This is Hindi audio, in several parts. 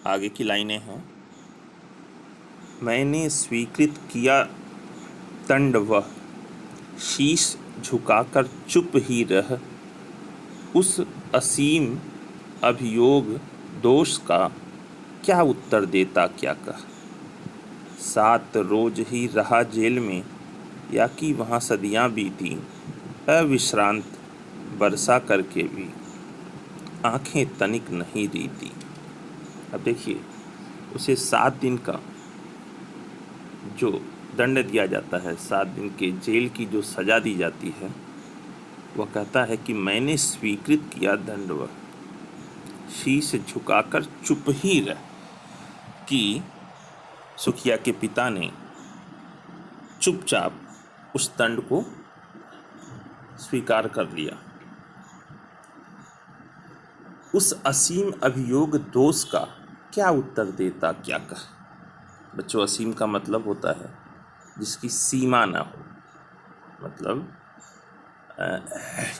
आगे की लाइनें हैं। मैंने स्वीकृत किया दंड वह, शीश झुकाकर चुप ही रह, उस असीम अभियोग दोष का क्या उत्तर देता क्या कह। 7 रोज ही रहा जेल में, या कि वहाँ सदियाँ बीती, अविश्रांत बरसा करके भी आंखें तनिक नहीं रीती। अब देखिए, उसे 7 दिन का जो दंड दिया जाता है, 7 दिन के जेल की जो सज़ा दी जाती है, वह कहता है कि मैंने स्वीकृत किया दंड वह, शीश झुकाकर चुप ही रह। कि सुखिया के पिता ने चुपचाप उस दंड को स्वीकार कर लिया। उस असीम अभियोग दोष का क्या उत्तर देता क्या कह। बच्चों, असीम का मतलब होता है जिसकी सीमा ना हो, मतलब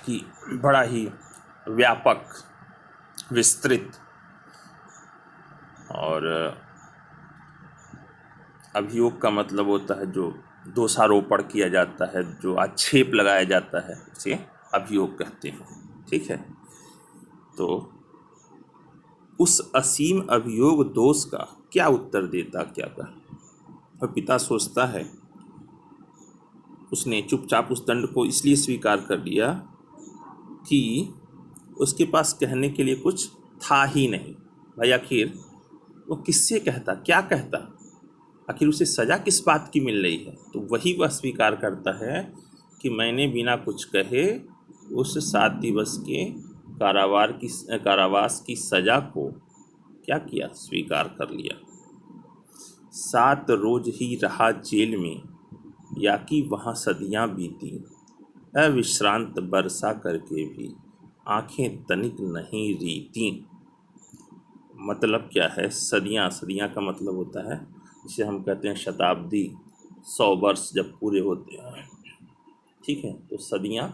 कि बड़ा ही व्यापक, विस्तृत। और अभियोग का मतलब होता है जो दोषारोपण किया जाता है, जो आक्षेप लगाया जाता है, उसे अभियोग कहते हैं। ठीक है, तो उस असीम अभियोग दोष का क्या उत्तर देता क्या कह। और पिता सोचता है, उसने चुपचाप उस दंड को इसलिए स्वीकार कर लिया कि उसके पास कहने के लिए कुछ था ही नहीं। भाई, आखिर वो किससे कहता, क्या कहता, आखिर उसे सज़ा किस बात की मिल रही है। तो वही वह स्वीकार करता है कि मैंने बिना कुछ कहे उस 7 दिवस के कारावास की सज़ा को क्या किया, स्वीकार कर लिया। 7 रोज ही रहा जेल में, या कि वहाँ सदियाँ बीती, अविश्रांत बरसा करके भी आंखें तनिक नहीं रीती। मतलब क्या है, सदियाँ, सदियाँ का मतलब होता है जिसे हम कहते हैं शताब्दी, 100 वर्ष जब पूरे होते हैं, ठीक है, तो सदियाँ।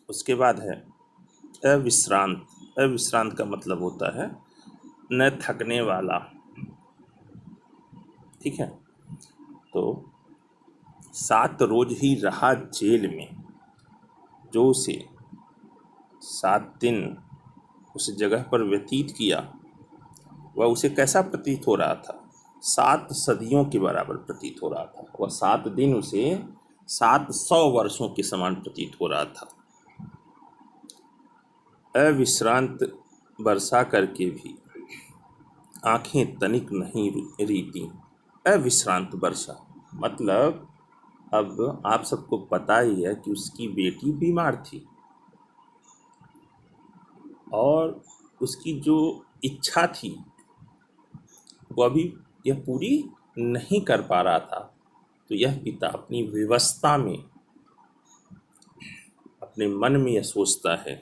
उसके बाद है अविश्रांत। अविश्रांत का मतलब होता है न थकने वाला। ठीक है, तो 7 रोज ही रहा जेल में, जो उसे 7 दिन उस जगह पर व्यतीत किया, वह उसे कैसा प्रतीत हो रहा था, 7 सदियों के बराबर प्रतीत हो रहा था। वह 7 दिन उसे 700 वर्षों के समान प्रतीत हो रहा था। अविश्रांत बरसा करके भी आंखें तनिक नहीं रीती। अविश्रांत वर्षा मतलब, अब आप सबको पता ही है कि उसकी बेटी बीमार थी और उसकी जो इच्छा थी वो अभी यह पूरी नहीं कर पा रहा था। तो यह पिता अपनी विवशता में, अपने मन में यह सोचता है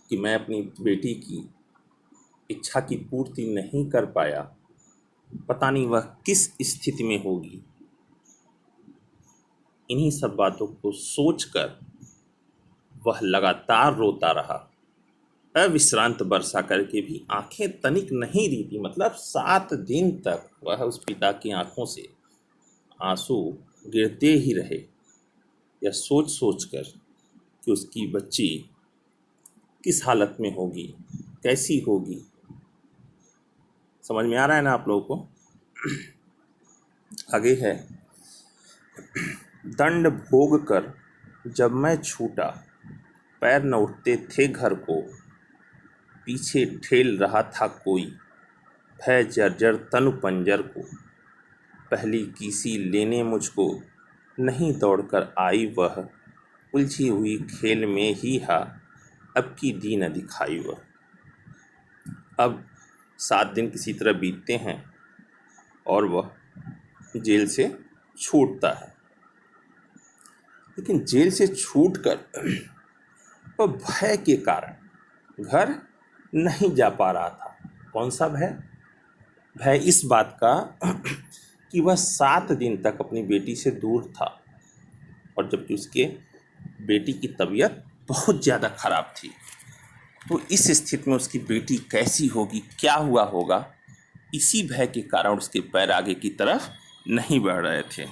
कि मैं अपनी बेटी की इच्छा की पूर्ति नहीं कर पाया, पता नहीं वह किस स्थिति में होगी। इन्हीं सब बातों को सोचकर वह लगातार रोता रहा। अविश्रांत बरसा करके भी आंखें तनिक नहीं रीती, मतलब 7 दिन तक वह उस पिता की आंखों से आंसू गिरते ही रहे, यह सोच सोच कर कि उसकी बच्ची किस हालत में होगी, कैसी होगी। समझ में आ रहा है ना आप लोगों को। आगे है, दंड भोग कर जब मैं छूटा, पैर न उठते थे घर को, पीछे ठेल रहा था कोई, भय जर्जर तनु पंजर को, पहली किसी लेने मुझको नहीं दौड़कर आई वह, उलझी हुई खेल में ही हा अब की दी न दिखाई वह। अब 7 दिन किसी तरह बीतते हैं और वह जेल से छूटता है, लेकिन जेल से छूटकर वह भय के कारण घर नहीं जा पा रहा था। कौन सा भय? भय इस बात का कि वह 7 दिन तक अपनी बेटी से दूर था, और जबकि उसके बेटी की तबीयत बहुत ज़्यादा खराब थी। तो इस स्थिति में उसकी बेटी कैसी होगी, क्या हुआ होगा, इसी भय के कारण उसके पैर आगे की तरफ नहीं बढ़ रहे थे।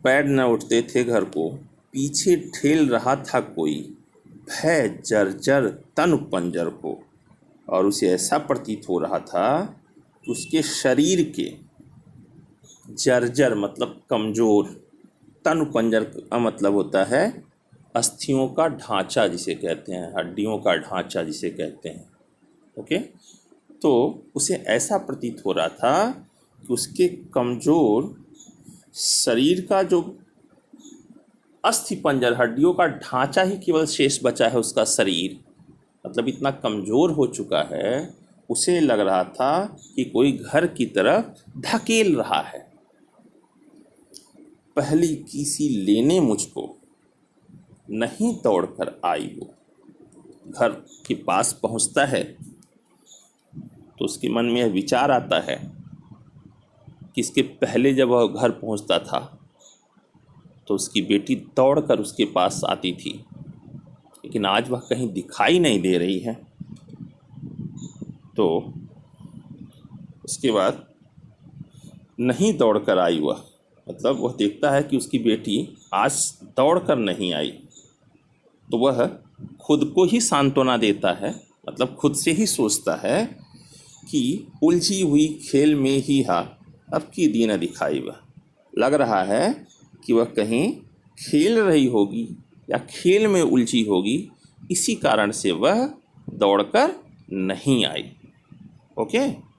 पैर न उठते थे घर को, पीछे ठेल रहा था कोई, भय जर्जर तन पंजर को। और उसे ऐसा प्रतीत हो रहा था कि उसके शरीर के जर्जर मतलब कमज़ोर, तन पंजर का मतलब होता है अस्थियों का ढांचा जिसे कहते हैं, हड्डियों का ढांचा जिसे कहते हैं। ओके, तो उसे ऐसा प्रतीत हो रहा था कि उसके कमज़ोर शरीर का जो अस्थि पंजर, हड्डियों का ढांचा ही केवल शेष बचा है, उसका शरीर मतलब इतना कमज़ोर हो चुका है, उसे लग रहा था कि कोई घर की तरफ धकेल रहा है। पहली किसी लेने मुझको, नहीं दौड़कर आई वो। घर के पास पहुंचता है तो उसके मन में यह विचार आता है कि इसके पहले जब वह घर पहुंचता था तो उसकी बेटी दौड़कर उसके पास आती थी, लेकिन आज वह कहीं दिखाई नहीं दे रही है। तो उसके बाद नहीं दौड़कर आई वह, मतलब वह देखता है कि उसकी बेटी आज दौड़कर नहीं आई, तो वह खुद को ही सांत्वना देता है, मतलब खुद से ही सोचता है कि उलझी हुई खेल में ही हा अब की दिन दिखाई। वह लग रहा है कि वह कहीं खेल रही होगी या खेल में उलझी होगी, इसी कारण से वह दौड़कर नहीं आई। ओके।